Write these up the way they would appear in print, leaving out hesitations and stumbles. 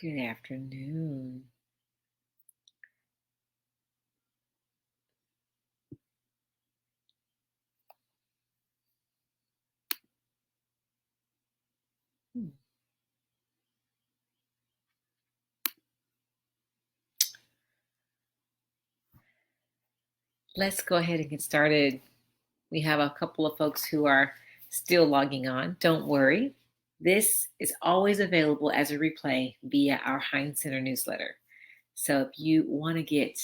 Good afternoon. Hmm. Let's go ahead and get started. We have a couple of folks who are still logging on. Don't worry. This is always available as a replay via our Heinz Center newsletter. So if you want to get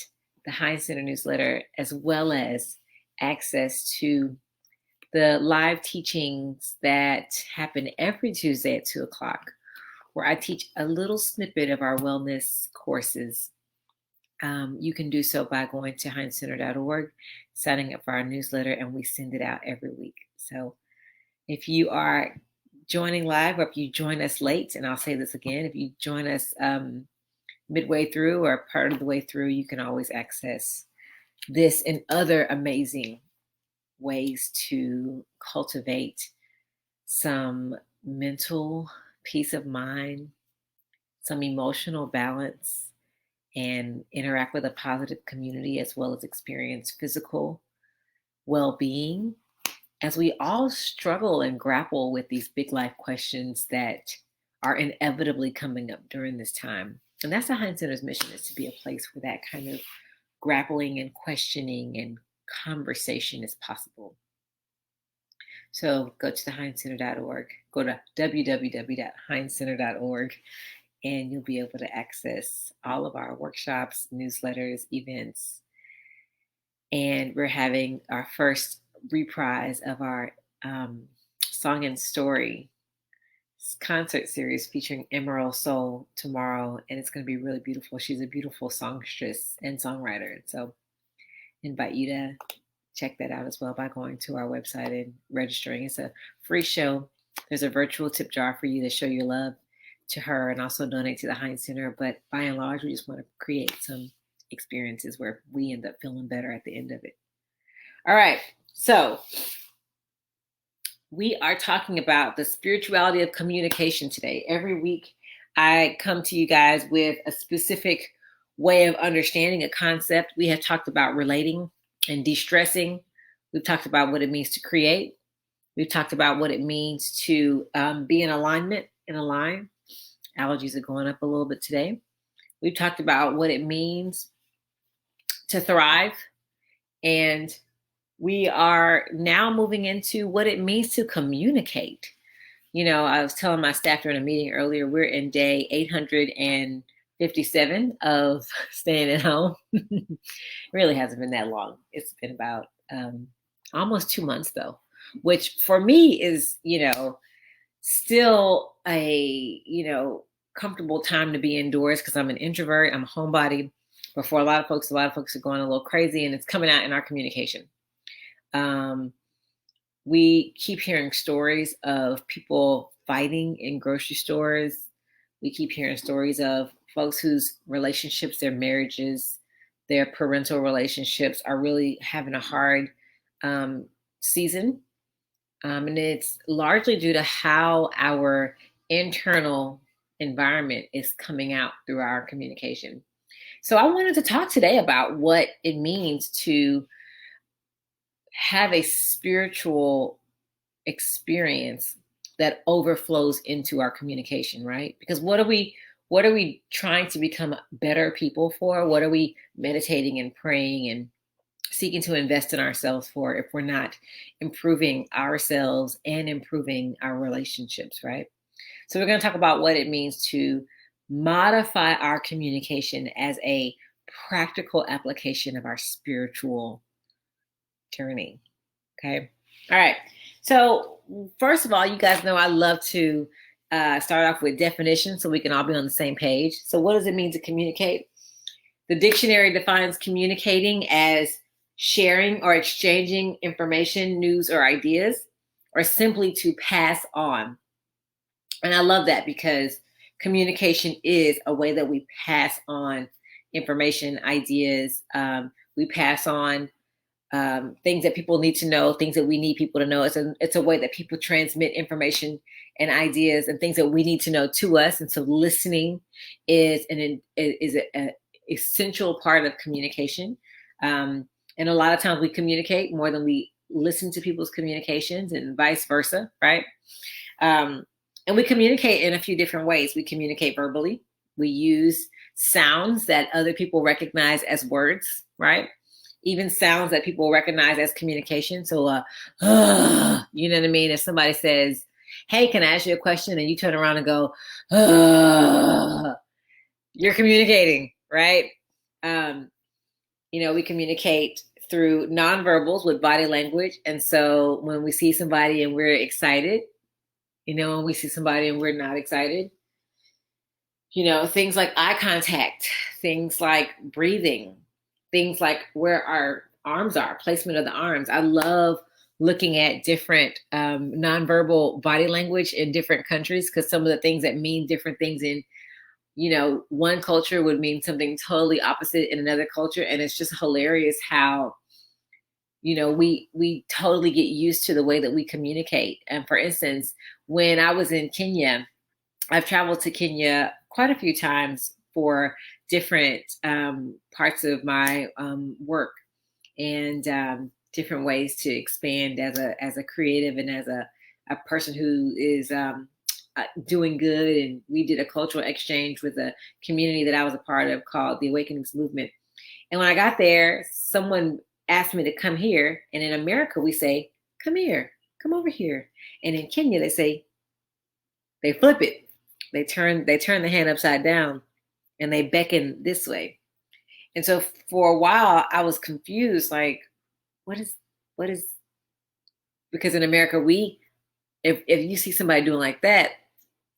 the Heinz Center newsletter as well as access to the live teachings that happen every Tuesday at 2 o'clock, where I teach a little snippet of our wellness courses, you can do so by going to heinzcenter.org, signing up for our newsletter, and we send it out every week. So if you are joining live or if you join us late, and I'll say this again, if you join us midway through or part of the way through, you can always access this and other amazing ways to cultivate some mental peace of mind, some emotional balance, and interact with a positive community as well as experience physical well-being as we all struggle and grapple with these big life questions that are inevitably coming up during this time. And that's the Heinz Center's mission, is to be a place where that kind of grappling and questioning and conversation is possible. So go to the heinzcenter.org, go to www.heinzcenter.org, and you'll be able to access all of our workshops, newsletters, events. And we're having our first reprise of our Song and Story concert series featuring Emerald Soul tomorrow, and it's going to be really beautiful. She's a beautiful songstress and songwriter. So invite you to check that out as well by going to our website and registering. It's a free show. There's a virtual tip jar for you to show your love to her and also donate to the Heinz Center. But by and large, we just want to create some experiences where we end up feeling better at the end of it. All right. So we are talking about the spirituality of communication today. Every week, I come to you guys with a specific way of understanding a concept. We have talked about relating and de-stressing. We've talked about what it means to create. We've talked about what it means to be in alignment and align. Allergies are going up a little bit today. We've talked about what it means to thrive. And we are now moving into what it means to communicate. You know, I was telling my staff during a meeting earlier, we're in day 857 of staying at home. It really hasn't been that long. It's been about almost 2 months though, which for me is, still a, comfortable time to be indoors because I'm an introvert, I'm a homebody. But for a lot of folks are going a little crazy, and it's coming out in our communication. We keep hearing stories of people fighting in grocery stores. We keep hearing stories of folks whose relationships, their marriages, their parental relationships are really having a hard season. And it's largely due to how our internal environment is coming out through our communication. So I wanted to talk today about what it means to have a spiritual experience that overflows into our communication, right? Because what are we trying to become better people for? What are we meditating and praying and seeking to invest in ourselves for if we're not improving ourselves and improving our relationships, right? So we're going to talk about what it means to modify our communication as a practical application of our spiritual journey. Okay. All right. So first of all, you guys know I love to start off with definitions so we can all be on the same page. So what does it mean to communicate? The dictionary defines communicating as sharing or exchanging information, news, or ideas, or simply to pass on. And I love that because communication is a way that we pass on information, ideas. We pass on things that people need to know, things that we need people to know. It's a way that people transmit information and ideas and things that we need to know to us. And so listening is an essential part of communication. And a lot of times we communicate more than we listen to people's communications, and vice versa, right? And we communicate in a few different ways. We communicate verbally. We use sounds that other people recognize as words, right? Even sounds that people recognize as communication. So, you know what I mean? If somebody says, hey, can I ask you a question? And you turn around and go, you're communicating, right? We communicate through nonverbals with body language. And so when we see somebody and we're excited, when we see somebody and we're not excited, things like eye contact, things like breathing, things like where our arms are, placement of the arms. I love looking at different nonverbal body language in different countries, because some of the things that mean different things in, one culture would mean something totally opposite in another culture. And it's just hilarious how, we totally get used to the way that we communicate. And for instance, when I was in Kenya, I've traveled to Kenya quite a few times for different parts of my work, and different ways to expand as a creative and as a person who is doing good. And we did a cultural exchange with a community that I was a part of called the Awakenings Movement. And when I got there, someone asked me to come here. And in America, we say, come here, come over here. And in Kenya, they flip it. They turn the hand upside down and they beckon this way. And so for a while I was confused, like, what is, because in America, if you see somebody doing like that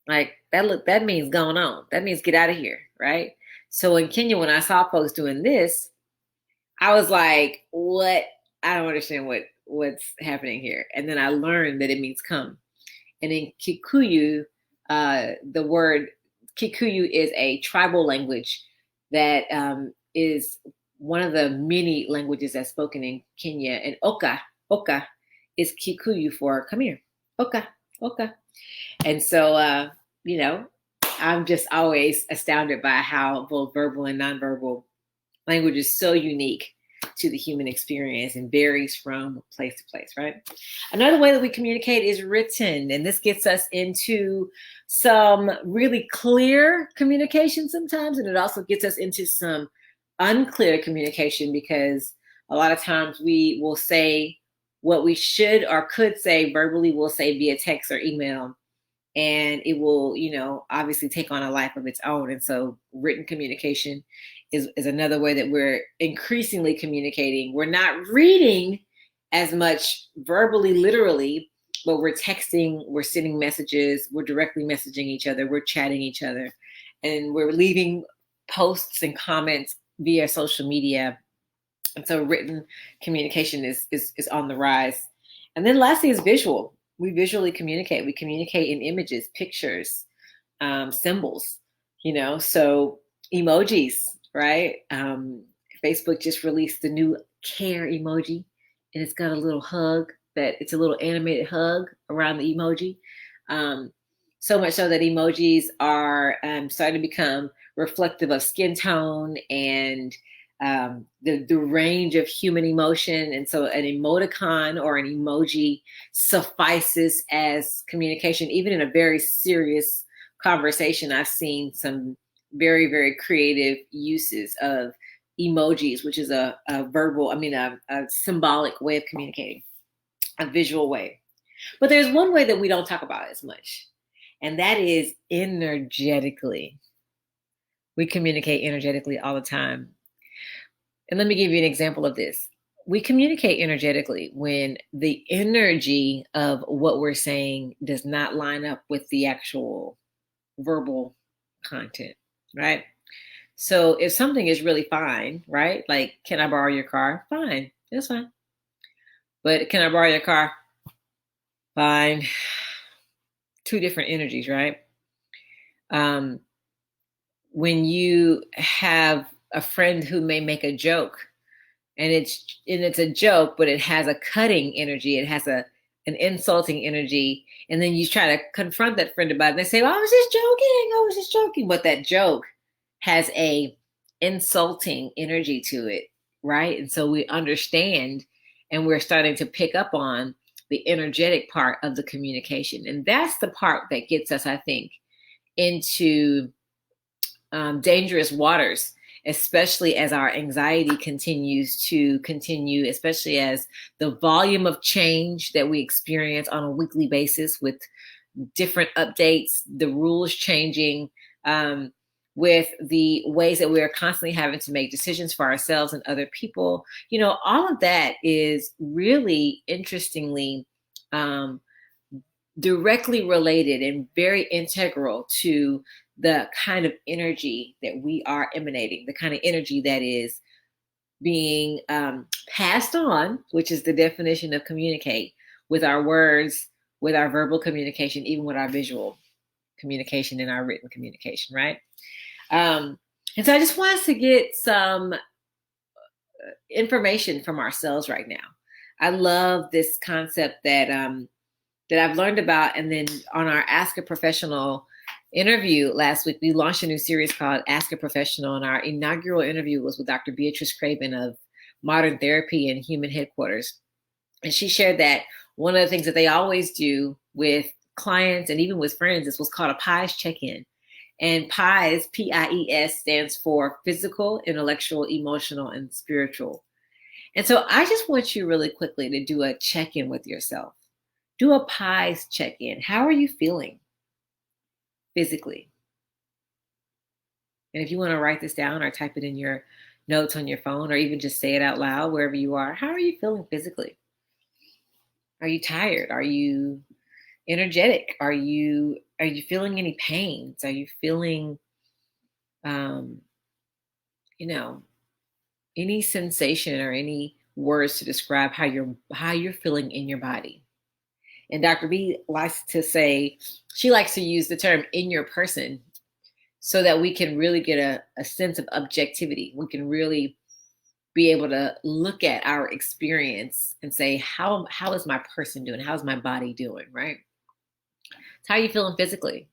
means going on. That means get out of here, right? So in Kenya, when I saw folks doing this, I was like, what? I don't understand what's happening here. And then I learned that it means come. And in Kikuyu, the word Kikuyu is a tribal language that is one of the many languages that's spoken in Kenya. And Oka is Kikuyu for come here. Oka. And so, I'm just always astounded by how both verbal and nonverbal language is so unique to the human experience and varies from place to place, right? Another way that we communicate is written, and this gets us into some really clear communication sometimes, and it also gets us into some unclear communication, because a lot of times we will say what we should or could say verbally, we'll say via text or email, and it will, obviously take on a life of its own. And so written communication is another way that we're increasingly communicating. We're not reading as much verbally, literally, but we're texting, we're sending messages, we're directly messaging each other, we're chatting each other, and we're leaving posts and comments via social media. And so written communication is on the rise. And then lastly is visual. We visually communicate. We communicate in images, pictures, symbols, so emojis, right? Facebook just released the new care emoji, and it's got a little hug it's a little animated hug around the emoji. So much so that emojis are starting to become reflective of skin tone and the range of human emotion. And so an emoticon or an emoji suffices as communication. Even in a very serious conversation, I've seen some very, very creative uses of emojis, which is a symbolic way of communicating, a visual way. But there's one way that we don't talk about as much, and that is energetically. We communicate energetically all the time. And let me give you an example of this. We communicate energetically when the energy of what we're saying does not line up with the actual verbal content, right? So if something is really fine, right? Like, can I borrow your car? Fine, that's fine. But can I borrow your car? Fine. Two different energies, right? When you have a friend who may make a joke and it's a joke, but it has a cutting energy. It has an insulting energy. And then you try to confront that friend about it. And they say, well, I was just joking. I was just joking. But that joke has a insulting energy to it, right? And so we understand, and we're starting to pick up on the energetic part of the communication. And that's the part that gets us, I think, into dangerous waters, especially as our anxiety continues to continue, especially as the volume of change that we experience on a weekly basis with different updates, the rules changing, with the ways that we are constantly having to make decisions for ourselves and other people. All of that is really interestingly directly related and very integral to the kind of energy that we are emanating, the kind of energy that is being passed on, which is the definition of communicate, with our words, with our verbal communication, even with our visual communication and our written communication, right? And so I just want us to get some information from ourselves right now. I love this concept that I've learned about. And then on our Ask a Professional interview last week, we launched a new series called Ask a Professional. And our inaugural interview was with Dr. Beatrice Craven of Modern Therapy and Human Headquarters. And she shared that one of the things that they always do with clients and even with friends is what's called a PIES check-in. And PIES, P-I-E-S, stands for physical, intellectual, emotional, and spiritual. And so I just want you really quickly to do a check-in with yourself. Do a PIES check-in. How are you feeling physically? And if you want to write this down or type it in your notes on your phone or even just say it out loud wherever you are, how are you feeling physically? Are you tired? Are you energetic? Are you feeling any pains? Are you feeling any sensation or any words to describe how you're feeling in your body? And Dr. B likes to say, she likes to use the term in your person so that we can really get a sense of objectivity. We can really be able to look at our experience and say, how is my person doing? How's my body doing, right? How are you feeling physically?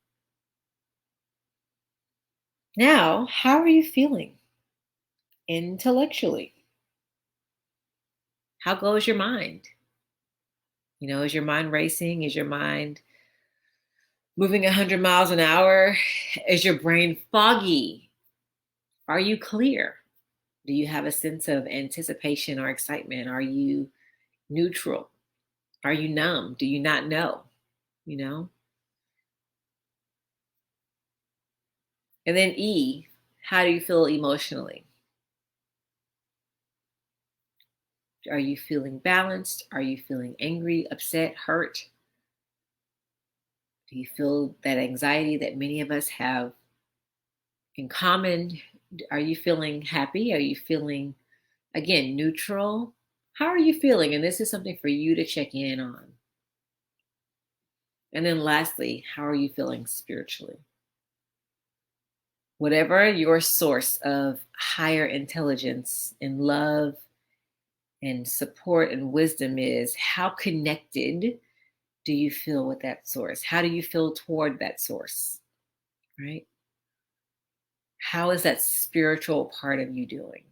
Now, how are you feeling intellectually? How goes your mind? Is your mind racing? Is your mind moving 100 miles an hour? Is your brain foggy? Are you clear? Do you have a sense of anticipation or excitement? Are you neutral? Are you numb? Do you not know? And then E, how do you feel emotionally? Are you feeling balanced? Are you feeling angry, upset, hurt? Do you feel that anxiety that many of us have in common? Are you feeling happy? Are you feeling, again, neutral? How are you feeling? And this is something for you to check in on. And then lastly, how are you feeling spiritually? Whatever your source of higher intelligence and love and support and wisdom is, how connected do you feel with that source? How do you feel toward that source, right? How is that spiritual part of you doing?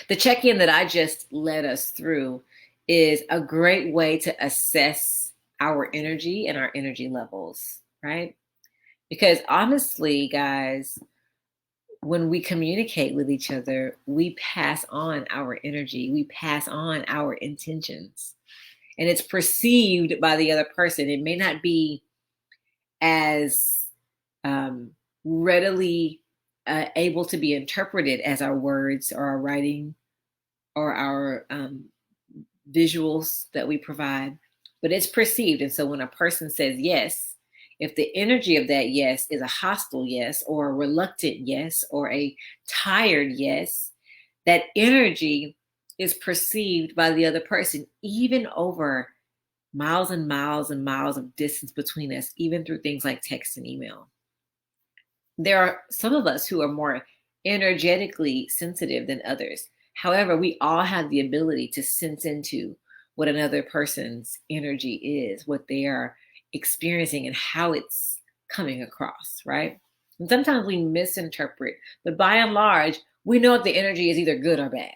The check-in that I just led us through is a great way to assess our energy and our energy levels, right? Because honestly, guys, when we communicate with each other, we pass on our energy, we pass on our intentions, and it's perceived by the other person. It may not be as readily able to be interpreted as our words or our writing or our visuals that we provide, but it's perceived. And so when a person says yes, if the energy of that yes is a hostile yes or a reluctant yes or a tired yes, that energy is perceived by the other person, even over miles and miles and miles of distance between us, even through things like text and email. There are some of us who are more energetically sensitive than others. However, we all have the ability to sense into what another person's energy is, what they are experiencing, and how it's coming across, right? And sometimes we misinterpret, but by and large, we know if the energy is either good or bad,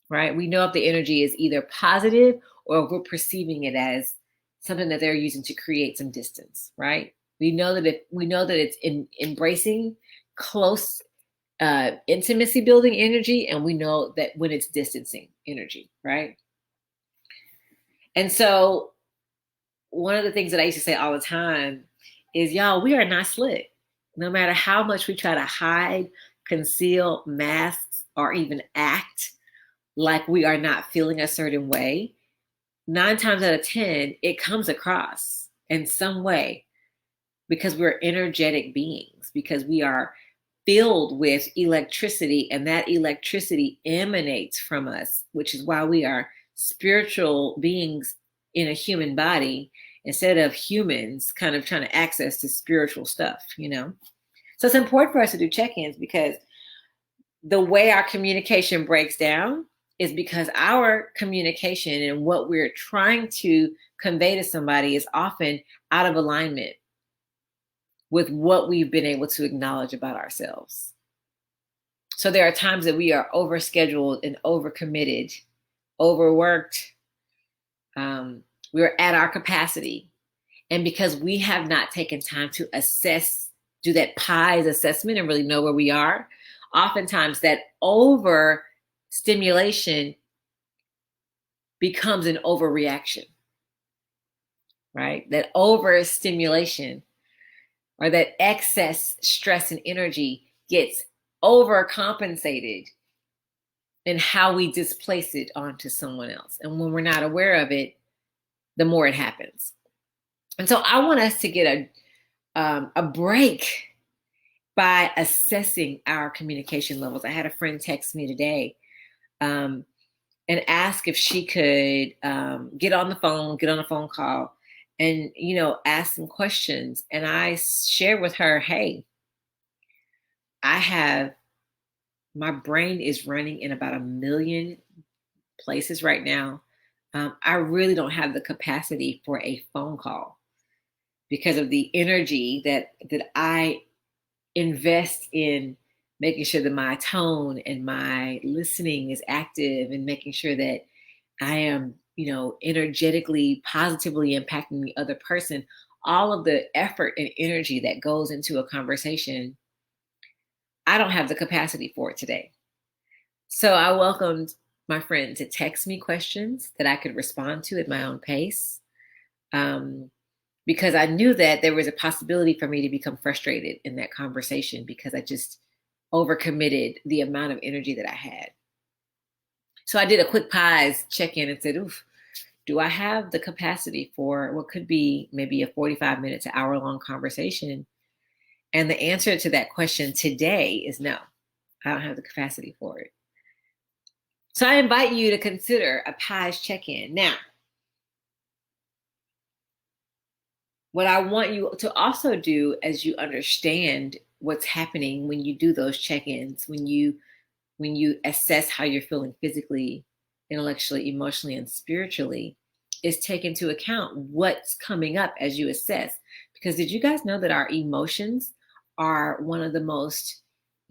right? We know if the energy is either positive or if we're perceiving it as something that they're using to create some distance, right? We know that it's embracing close intimacy building energy, and we know that when it's distancing energy, right? And so one of the things that I used to say all the time is, y'all, we are not slick. No matter how much we try to hide, conceal, mask, or even act like we are not feeling a certain way, 9 times out of 10, it comes across in some way, because we're energetic beings, because we are filled with electricity, and that electricity emanates from us, which is why we are spiritual beings in a human body instead of humans kind of trying to access to spiritual stuff, So it's important for us to do check-ins, because the way our communication breaks down is because our communication and what we're trying to convey to somebody is often out of alignment with what we've been able to acknowledge about ourselves. So there are times that we are overscheduled and overcommitted, overworked. We're at our capacity. And because we have not taken time to assess, do that PIES assessment and really know where we are, oftentimes that overstimulation becomes an overreaction, right? That overstimulation or that excess stress and energy gets overcompensated in how we displace it onto someone else. And when we're not aware of it, the more it happens. And so I want us to get a break by assessing our communication levels. I had a friend text me today and ask if she could get on the phone call and, ask some questions. And I shared with her, hey, my brain is running in about 1 million places right now. I really don't have the capacity for a phone call because of the energy that I invest in making sure that my tone and my listening is active and making sure that I am, energetically, positively impacting the other person. All of the effort and energy that goes into a conversation, I don't have the capacity for it today. So I welcomed my friend to text me questions that I could respond to at my own pace, because I knew that there was a possibility for me to become frustrated in that conversation because I just overcommitted the amount of energy that I had. So I did a quick PIES check-in and said, oof, do I have the capacity for what could be maybe a 45-minute to hour-long conversation? And the answer to that question today is no, I don't have the capacity for it. So I invite you to consider a PIES check-in. Now, what I want you to also do as you understand what's happening when you do those check-ins, when you assess how you're feeling physically, intellectually, emotionally, and spiritually, is take into account what's coming up as you assess. Because did you guys know that our emotions are one of the most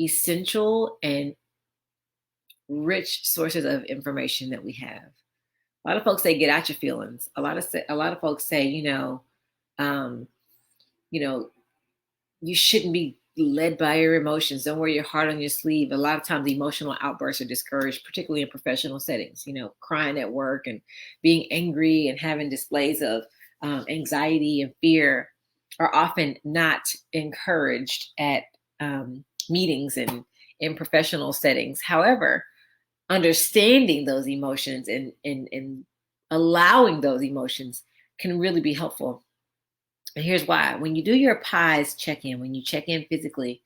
essential and rich sources of information that we have? A lot of folks say, get out your feelings. A lot of folks say, you shouldn't be led by your emotions. Don't wear your heart on your sleeve. A lot of times emotional outbursts are discouraged, particularly in professional settings, crying at work and being angry and having displays of anxiety and fear are often not encouraged at meetings and in professional settings. However, understanding those emotions and allowing those emotions can really be helpful. And here's why. When you do your PIES check-in, when you check in physically,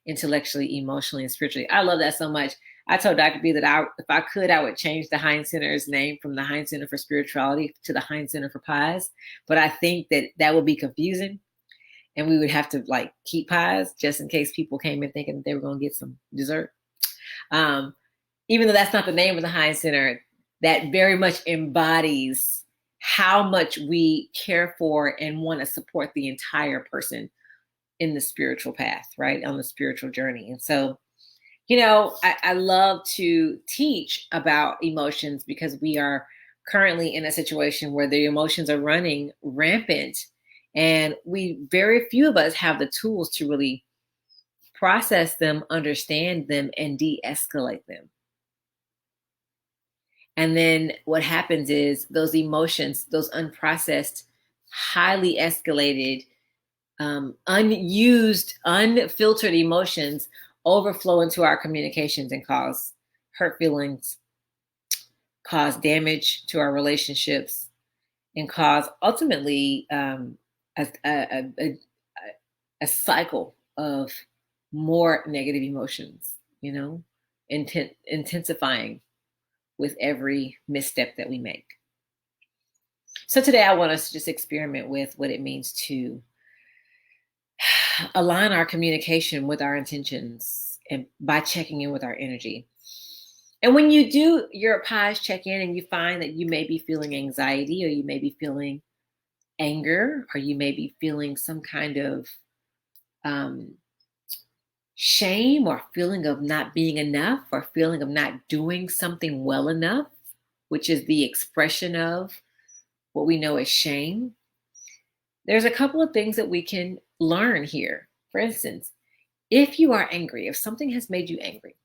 intellectually, emotionally, and spiritually, I love that so much. I told Dr. B that if I could, I would change the Heinz Center's name from the Heinz Center for Spirituality to the Heinz Center for PIES. But I think that would be confusing. and we would have to like keep pies just in case people came in thinking they were going to get some dessert. Even though that's not the name of the High Center, that very much embodies how much we care for and want to support the entire person in the spiritual path, right? On the spiritual journey. And so, I love to teach about emotions because we are currently in a situation where the emotions are running rampant, and very few of us have the tools to really process them, understand them, and de-escalate them. And then what happens is those emotions, those unprocessed, highly escalated, unused, unfiltered emotions overflow into our communications and cause hurt feelings, cause damage to our relationships, and cause ultimately a cycle of more negative emotions, intensifying with every misstep that we make. So today I want us to just experiment with what it means to align our communication with our intentions and by checking in with our energy. And when you do your pies check in and you find that you may be feeling anxiety, or you may be feeling anger, or you may be feeling some kind of shame, or feeling of not being enough, or feeling of not doing something well enough, which is the expression of what we know as shame, there's a couple of things that we can learn here. For instance, if you are angry, if something has made you angry,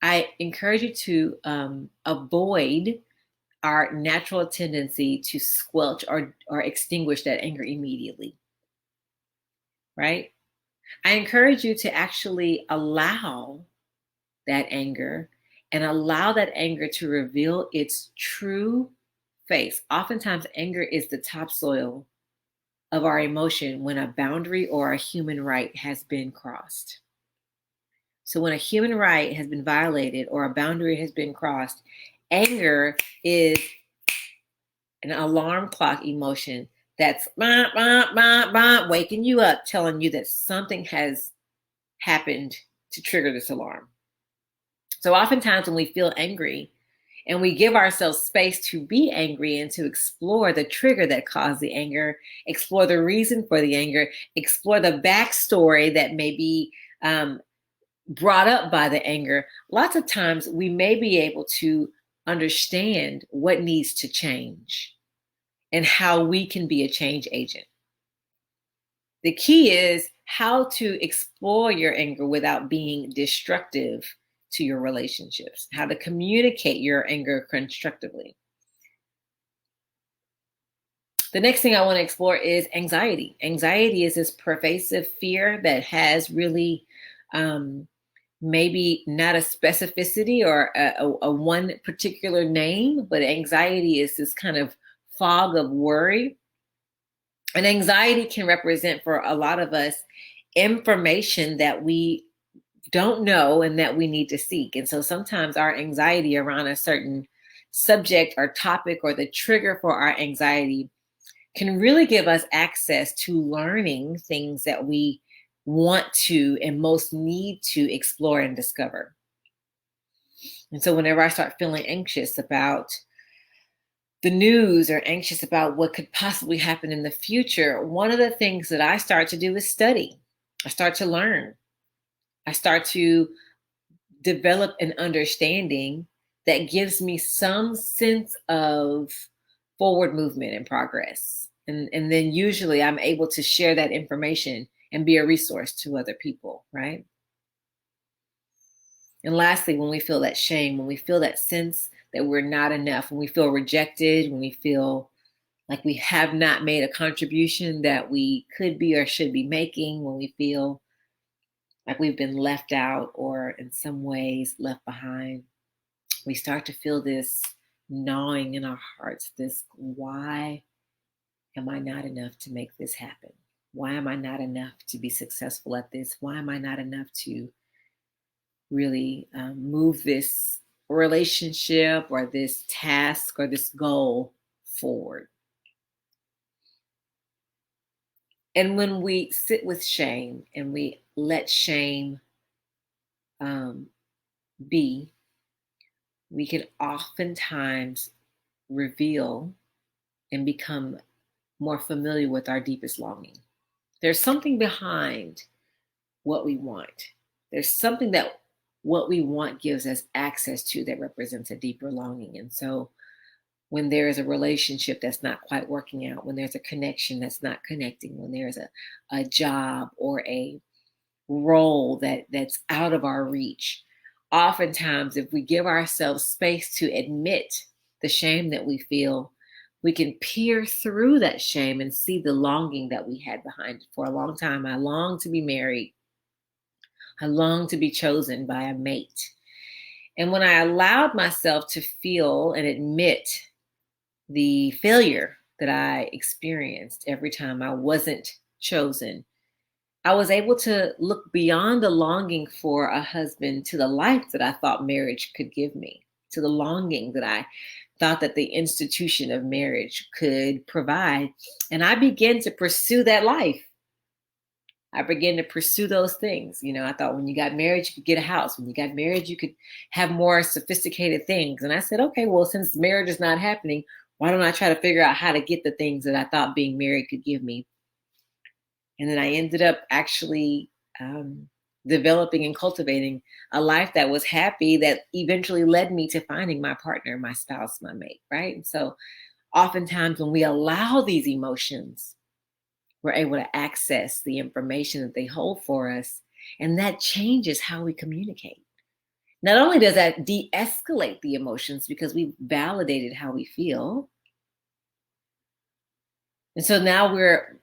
I encourage you to avoid our natural tendency to squelch or extinguish that anger immediately, right? I encourage you to actually allow that anger and allow that anger to reveal its true face. Oftentimes, anger is the topsoil of our emotion when a boundary or a human right has been crossed. So when a human right has been violated or a boundary has been crossed, anger is an alarm clock emotion that's bah, bah, bah, bah, waking you up, telling you that something has happened to trigger this alarm. So oftentimes when we feel angry and we give ourselves space to be angry and to explore the trigger that caused the anger, explore the reason for the anger, explore the backstory that may be brought up by the anger, lots of times we may be able to understand what needs to change and how we can be a change agent. The key is how to explore your anger without being destructive to your relationships, how to communicate your anger constructively. The next thing I want to explore is anxiety. Anxiety is this pervasive fear that has really maybe not a specificity or a one particular name, but anxiety is this kind of fog of worry. And anxiety can represent for a lot of us information that we don't know and that we need to seek. And so sometimes our anxiety around a certain subject or topic or the trigger for our anxiety can really give us access to learning things that we want to and most need to explore and discover. And so whenever I start feeling anxious about the news or anxious about what could possibly happen in the future, one of the things that I start to do is study. I start to learn. I start to develop an understanding that gives me some sense of forward movement and progress. And then usually I'm able to share that information and be a resource to other people, right? And lastly, when we feel that shame, when we feel that sense that we're not enough, when we feel rejected, when we feel like we have not made a contribution that we could be or should be making, when we feel like we've been left out or in some ways left behind, we start to feel this gnawing in our hearts, this why am I not enough to make this happen? Why am I not enough to be successful at this? Why am I not enough to really move this relationship or this task or this goal forward? And when we sit with shame and we let shame be, we can oftentimes reveal and become more familiar with our deepest longing. There's something behind what we want. There's something that what we want gives us access to that represents a deeper longing. And so when there is a relationship that's not quite working out, when there's a connection that's not connecting, when there's a job or a role that's out of our reach, oftentimes if we give ourselves space to admit the shame that we feel, we can peer through that shame and see the longing that we had behind it. For a long time, I longed to be married. I longed to be chosen by a mate. And when I allowed myself to feel and admit the failure that I experienced every time I wasn't chosen, I was able to look beyond the longing for a husband to the life that I thought marriage could give me, to the longing that I thought that the institution of marriage could provide. And I began to pursue that life. I began to pursue those things. I thought when you got married, you could get a house. When you got married, you could have more sophisticated things. And I said, okay, well, since marriage is not happening, why don't I try to figure out how to get the things that I thought being married could give me? And then I ended up actually developing and cultivating a life that was happy, that eventually led me to finding my partner, my spouse, my mate, right? And so oftentimes when we allow these emotions, we're able to access the information that they hold for us, and that changes how we communicate. Not only does that de-escalate the emotions because we've validated how we feel, and so now we're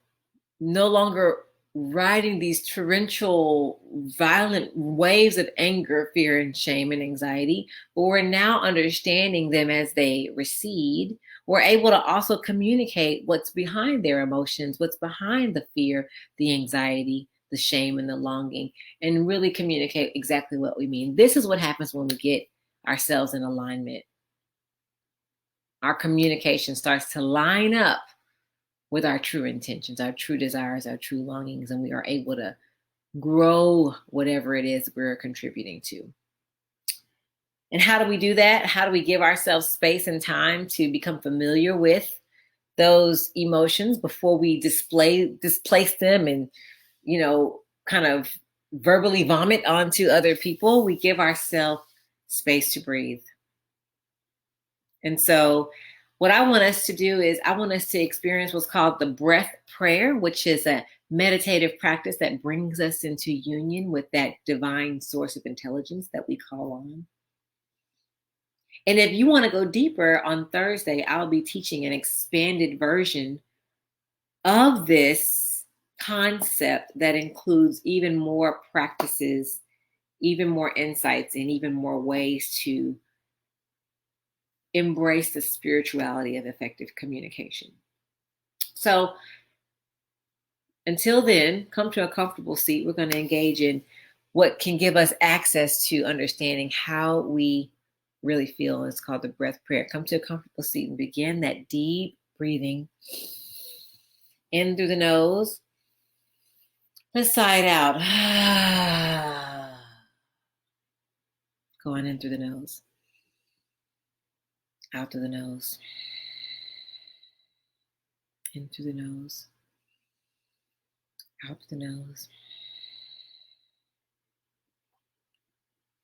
no longer riding these torrential, violent waves of anger, fear, and shame and anxiety, but we're now understanding them as they recede. We're able to also communicate what's behind their emotions, what's behind the fear, the anxiety, the shame, and the longing, and really communicate exactly what we mean. This is what happens when we get ourselves in alignment. Our communication starts to line up with our true intentions, our true desires, our true longings, and we are able to grow whatever it is we're contributing to. And how do we do that? How do we give ourselves space and time to become familiar with those emotions before we displace them and, kind of verbally vomit onto other people? We give ourselves space to breathe. And so what I want us to do is I want us to experience what's called the breath prayer, which is a meditative practice that brings us into union with that divine source of intelligence that we call on. And if you want to go deeper, on Thursday, I'll be teaching an expanded version of this concept that includes even more practices, even more insights, and even more ways to embrace the spirituality of effective communication. So until then, come to a comfortable seat. We're going to engage in what can give us access to understanding how we really feel. It's called the breath prayer. Come to a comfortable seat and begin that deep breathing in through the nose, the side out. Going in through the nose, out through the nose, in through the nose, out through the nose.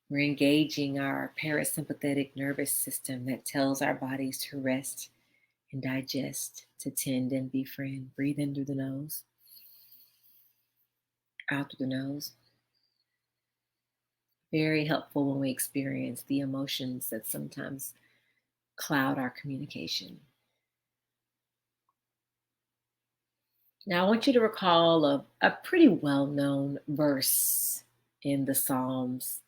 We're engaging our parasympathetic nervous system that tells our bodies to rest and digest, to tend and befriend. Breathe in through the nose, out through the nose. Very helpful when we experience the emotions that sometimes cloud our communication. Now, I want you to recall a pretty well-known verse in the Psalms.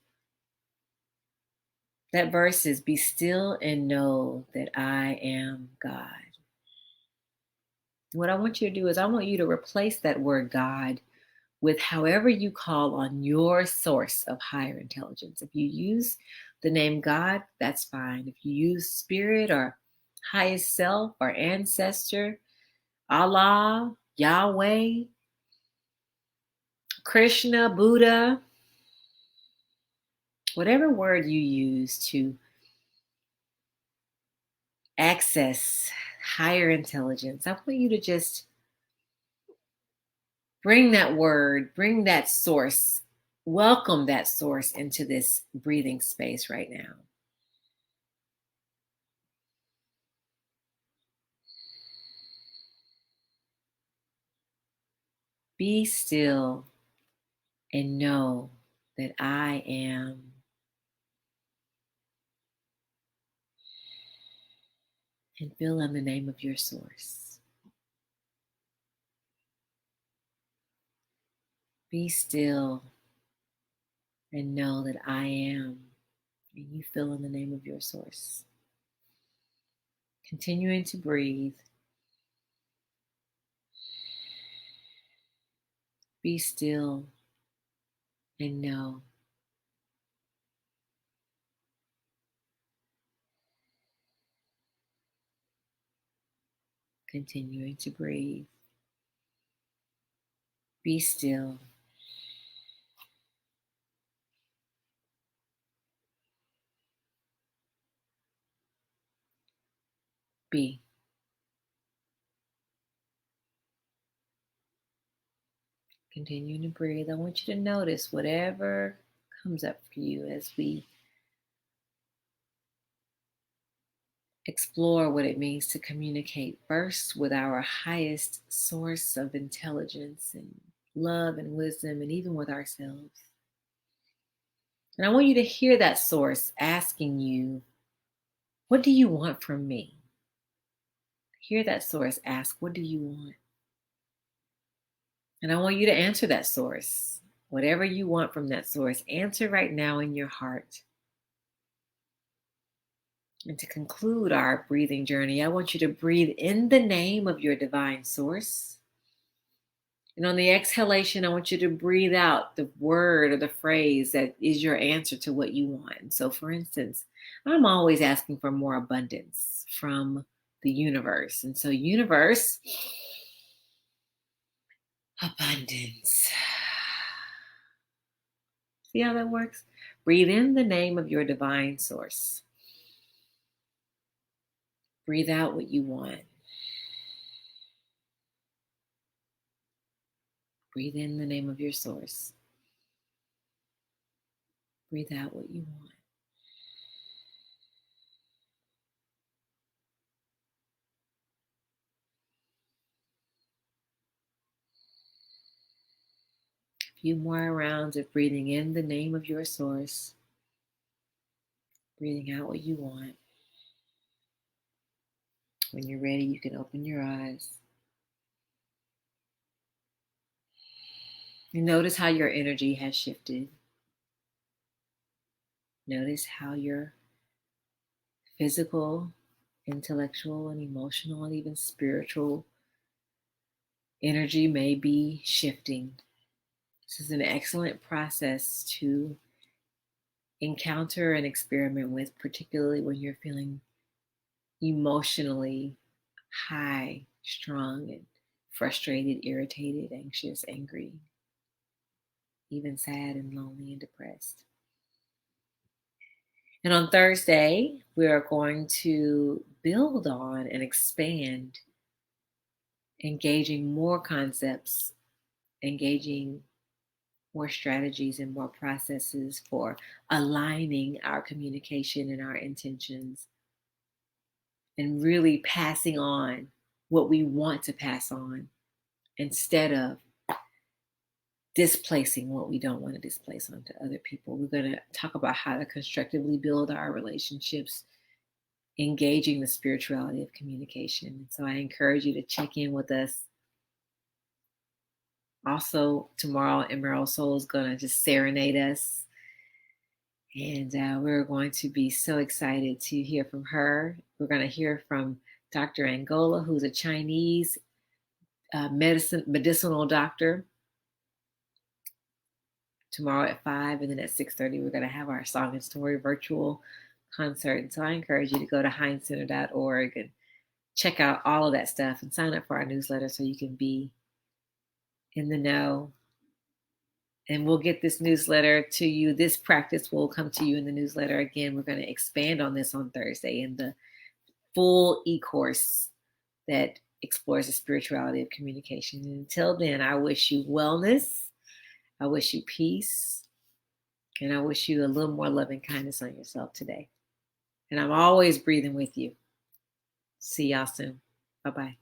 That verse is, "Be still and know that I am God." What I want you to do is I want you to replace that word God with however you call on your source of higher intelligence. If you use the name God, that's fine. If you use spirit or highest self or ancestor, Allah, Yahweh, Krishna, Buddha, whatever word you use to access higher intelligence, I want you to just bring that word, bring that source, welcome that source into this breathing space right now. Be still and know that I am. And fill in the name of your source. Be still and know that I am. And you fill in the name of your source. Continuing to breathe. Be still and know. Continuing to breathe. Be still. Be. Continuing to breathe. I want you to notice whatever comes up for you as we explore what it means to communicate first with our highest source of intelligence and love and wisdom, and even with ourselves. And I want you to hear that source asking you, what do you want from me? Hear that source ask, what do you want? And I want you to answer that source. Whatever you want from that source, answer right now in your heart. And to conclude our breathing journey, I want you to breathe in the name of your divine source. And on the exhalation, I want you to breathe out the word or the phrase that is your answer to what you want. So, for instance, I'm always asking for more abundance from the universe. And so, universe, abundance. See how that works? Breathe in the name of your divine source. Breathe out what you want. Breathe in the name of your source. Breathe out what you want. A few more rounds of breathing in the name of your source. Breathing out what you want. When you're ready, you can open your eyes. And notice how your energy has shifted. Notice how your physical, intellectual, and emotional, and even spiritual energy may be shifting. This is an excellent process to encounter and experiment with, particularly when you're feeling emotionally high, strung, and frustrated, irritated, anxious, angry, even sad and lonely and depressed. And on Thursday, we are going to build on and expand, engaging more concepts, engaging more strategies and more processes for aligning our communication and our intentions, and really passing on what we want to pass on instead of displacing what we don't want to displace onto other people. We're going to talk about how to constructively build our relationships, engaging the spirituality of communication. So I encourage you to check in with us. Also, tomorrow, Emerald Soul is going to just serenade us. And we're going to be so excited to hear from her. We're going to hear from Dr. Angola, who's a Chinese medicinal doctor, tomorrow at 5. And then at 6:30, we're going to have our Song and Story virtual concert. And so I encourage you to go to heinzcenter.org and check out all of that stuff and sign up for our newsletter so you can be in the know And we'll get this newsletter to you. This practice will come to you in the newsletter. Again, we're going to expand on this on Thursday in the full e-course that explores the spirituality of communication. And until then, I wish you wellness. I wish you peace. And I wish you a little more loving kindness on yourself today. And I'm always breathing with you. See y'all soon. Bye-bye.